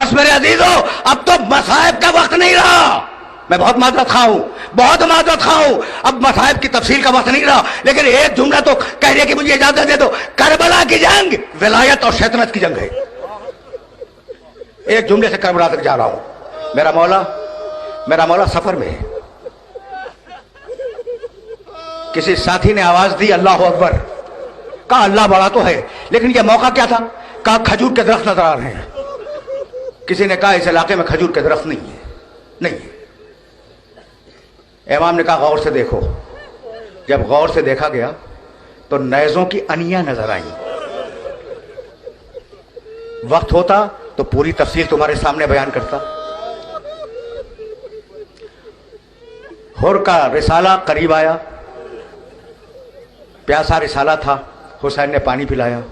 बस मेरे अजीजों, अब तो मसाइब का वक्त नहीं रहा। मैं बहुत माजरत खा हूं, बहुत माजरत खा हूं, अब मसाइब की तफसील का वक्त नहीं रहा, लेकिन एक जुमला तो कहने की मुझे इजाजत दे दो। करबला की जंग विलायत और शैतानत की जंग है। एक जुमले से करबला तक जा रहा हूं। मेरा मौला सफर में है। किसी साथी ने आवाज दी अल्लाह अकबर, कहा अल्लाह बड़ा तो है, लेकिन यह मौका क्या था? कहा खजूर के दरख्त नजर आ रहे हैं। किसी ने कहा इस इलाके में खजूर के दरख्त नहीं है, नहीं है। इमाम ने कहा गौर से देखो। जब गौर से देखा गया तो नैजों की अनियां नजर आई। वक्त होता तो पूरी तफसील तुम्हारे सामने बयान करता। हुर का रिसाला करीब आया, प्यासा रिसाला था, हुसैन ने पानी पिलाया।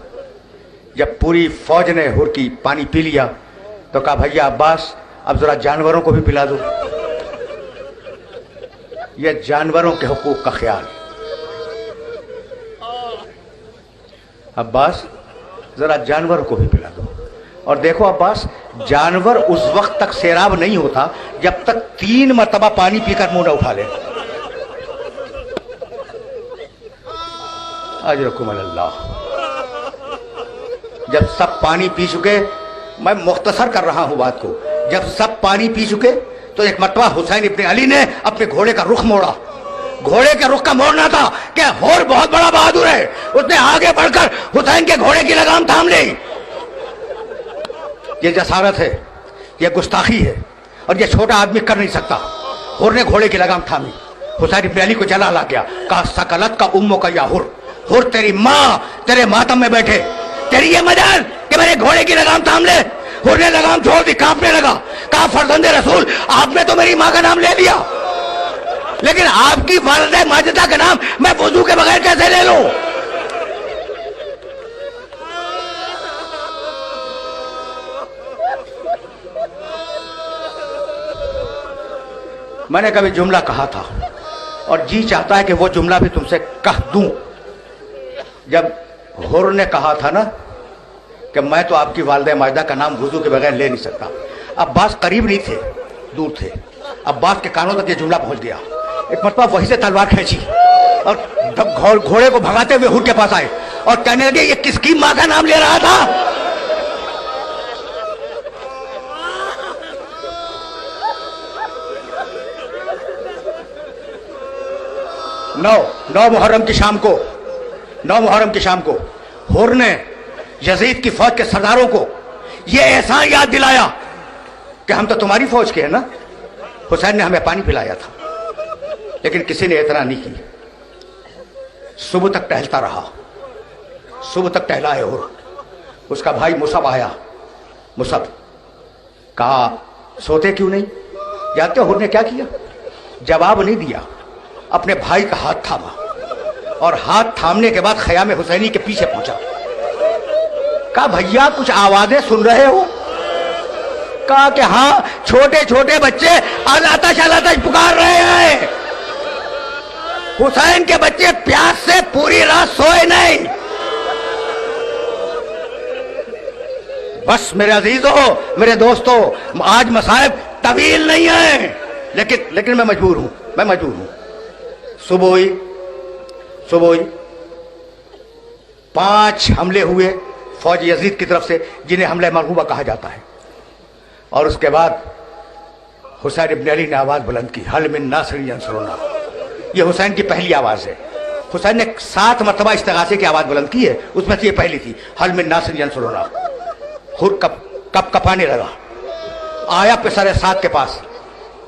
जब पूरी फौज ने हुर की पानी पी लिया तो कहा भैया अब्बास अब जरा जानवरों को भी पिला दो। यह जानवरों के हुकूक का ख्याल। अब्बास जरा जानवरों को भी पिला दो। और देखो अब्बास, जानवर उस वक्त तक सैराब नहीं होता जब तक 3 मरतबा पानी पीकर मुंह न उठा ले। अजरकुम अल्लाह। जब सब पानी पी चुके, मैं मुख्तसर कर रहा हूं बात को, जब सब पानी पी चुके तो एक मरतबा हुसैन इब्ने अली ने अपने घोड़े का रुख मोड़ा। घोड़े के रुख का मोड़ना था कि हुर बहुत बड़ा बहादुर है। उसने आगे बढ़कर हुसैन के घोड़े की लगाम थाम ली। ये जसारत है, ये गुस्ताखी है, और ये छोटा आदमी कर नहीं सकता। हुर ने घोड़े की लगाम थामी। हुसैन इब्ने अली को जला ला गया। कहा सकलत का उम्मो का या हुर, हुर तेरी माँ तेरे मातम में बैठे, तेरी ये मजाल कि मेरे घोड़े की लगाम थाम ले। हुर ने लगाम छोड़ दी, कांपने लगा। कहा फरजंदे रसूल, आपने तो मेरी माँ का नाम ले लिया, लेकिन आपकी वालिदा माजिदा का नाम मैं वुजू के बगैर कैसे ले लूं? मैंने कभी जुमला कहा था और जी चाहता है कि वो जुमला भी तुमसे कह दूं। जब हुर ने कहा था ना कि मैं तो आपकी वालिदा माजिदा का नाम वुजू के बगैर ले नहीं सकता, अब्बास करीब नहीं थे, दूर थे। अब्बास के कानों तक ये जुमला पहुंच गया। एक मरतबा वहीं से तलवार खींची और घोड़े को भगाते हुए हुर के पास आए और कहने लगे ये किसकी मां का नाम ले रहा था? नौ मुहर्रम की शाम को हुर ने यजीद की फौज के सरदारों को यह एहसान याद दिलाया कि हम तो तुम्हारी फौज के हैं ना। हुसैन ने हमें पानी पिलाया था, लेकिन किसी ने इतना नहीं की। सुबह तक टहलता रहा, सुबह तक टहला है हुर। उसका भाई मुसब आया। मुसब कहा सोते क्यों नहीं? जानते हो हुर ने क्या किया? जवाब नहीं दिया, अपने भाई का हाथ थामा और हाथ थामने के बाद खयाम हुसैनी के पीछे पहुंचा। कहा भैया कुछ आवाजें सुन रहे हो? कहा कि हाँ, छोटे छोटे बच्चे अलातश अलातश पुकार रहे हैं। हुसैन के बच्चे प्यास से पूरी रात सोए नहीं। बस मेरे अजीजों, मेरे दोस्तों, आज मसाइब तवील नहीं है, लेकिन मैं मजबूर हूं। सुबह हुई 5 हमले हुए फौज यजीद की तरफ से, जिन्हें हमला मरहूबा कहा जाता है। और उसके बाद हुसैन इब्ने अली ने आवाज बुलंद की, हल मिन नासिर यंसुरुना। ये हुसैन की पहली आवाज है। हुसैन ने 7 मरतबा इस्तिगासे की आवाज बुलंद की है, उसमें से ये पहली थी, हल मिन नासिर यंसुरुना। हुर कप कपाने लगा, आया पेसर साद के पास।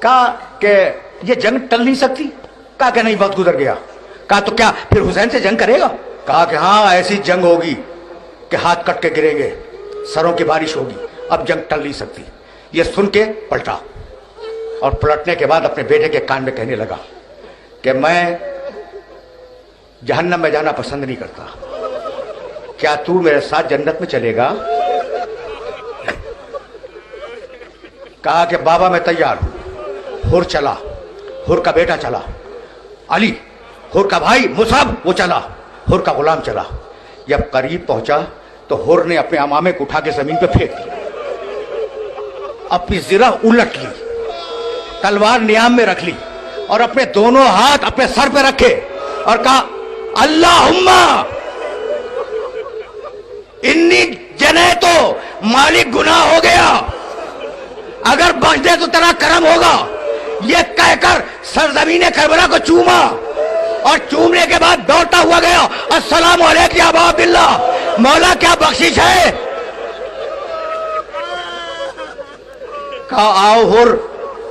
कहा कि ये जंग टल नहीं सकती? कहा कि नहीं, वक्त गुजर गया। कहा तो क्या फिर हुसैन से जंग करेगा? कहा कि हाँ, ऐसी जंग होगी कि हाथ कट के गिरेंगे, सरों की बारिश होगी, अब जंग टल नहीं सकती। ये सुन के पलटा और पलटने के बाद अपने बेटे के कान में कहने लगा कि मैं जहन्नम में जाना पसंद नहीं करता, क्या तू मेरे साथ जन्नत में चलेगा? कहा कि बाबा मैं तैयार हूं। हुर चला, हुर का बेटा चला, अली, हुर का भाई मुसब वो चला, हुर का गुलाम चला। जब करीब पहुंचा तो हुर ने अपने अमामे को उठा के जमीन पे फेंक दिया। अपनी जिरा उलट ली, तलवार नियाम में रख ली और अपने दोनों हाथ अपने सर पे रखे और कहा अल्लाहुम्मा इन्नी जने तो मालिक गुनाह हो गया, अगर बच दे तो तेरा करम होगा। ये कहकर सरजमीन करबला को चूमा और चूमने के बाद दौड़ता हुआ गया, अस्सलाम वालेकुम या अबा अब्दुल्लाह, मौला क्या बख्शिश है। कहा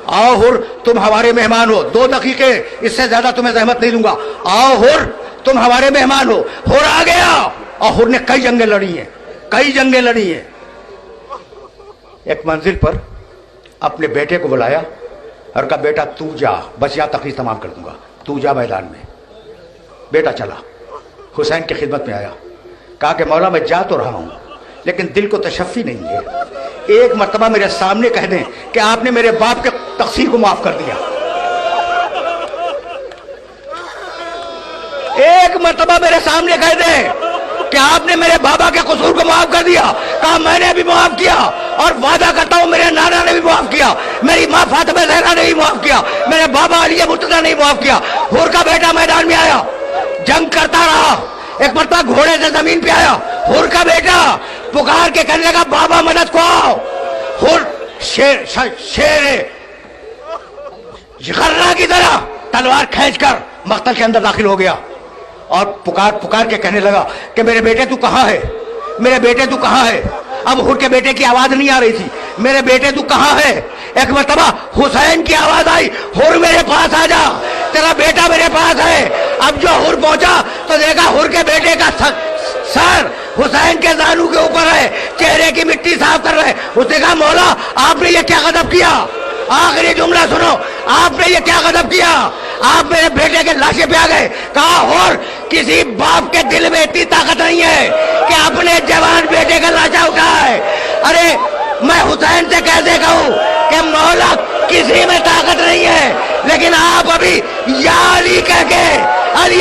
आओ हुर तुम हमारे मेहमान हो, 2 दकीके, इससे ज्यादा तुम्हें जहमत नहीं दूंगा। आओ हुर तुम हमारे मेहमान हो। हुर आ गया और हुर ने कई जंगें लड़ी हैं। एक मंजिल पर अपने बेटे को बुलाया और कहा बेटा तू जा, बस यहां तकरीर तमाम कर दूंगा, तू जा मैदान में। बेटा चला, हुसैन की खिदमत में आया, कहा कि मौला मैं जा तो रहा हूं लेकिन दिल को तशफ़ी नहीं है, एक मर्तबा मेरे सामने कह दें कि आपने मेरे बाप के तक़सीर को माफ कर दिया। एक मर्तबा मेरे सामने कह दें कि आपने मेरे बाबा के कसूर को माफ कर दिया। कहा मैंने भी माफ किया और वादा करता हूं मेरे नाना ने भी माफ किया, मेरी माँ फातिमा ज़हरा ने भी माफ किया, मेरे बाबा अली मुर्तज़ा ने भी माफ किया। हुर का बेटा मैदान में आया, जंग करता रहा, एक मर्तबा घोड़े से जमीन पे आया। हुर का बेटा पुकार के कहने लगा बाबा मदद को आओ। हुर शेर जिगर्रा की तरह तलवार खींचकर मख्तल के अंदर दाखिल हो गया और पुकार के कहने लगा कि मेरे बेटे तू कहां है, मेरे बेटे तू कहां है। अब हुर के बेटे की आवाज नहीं आ रही थी, मेरे बेटे तू कहां है। एक मर्तबा हुसैन की आवाज आई, हुर मेरे पास आ जा, तेरा बेटा मेरे पास है। अब जो हुर पहुंचा तो देखा हुर के बेटे का सर हुसैन के जानू के ऊपर है, चेहरे की मिट्टी साफ कर रहे। उसने कहा मौला आपने ये क्या गजब किया, आखिरी जुमला सुनो, आपने ये क्या गजब किया, आप मेरे बेटे के लाशे पे आ गए। कहा और किसी बाप के दिल में इतनी ताकत नहीं है कि अपने जवान बेटे का लाशा उठाए। अरे मैं हुसैन से कैसे कहूं कि मौला किसी में ताकत नहीं है, लेकिन आप अभी या अली कह के अली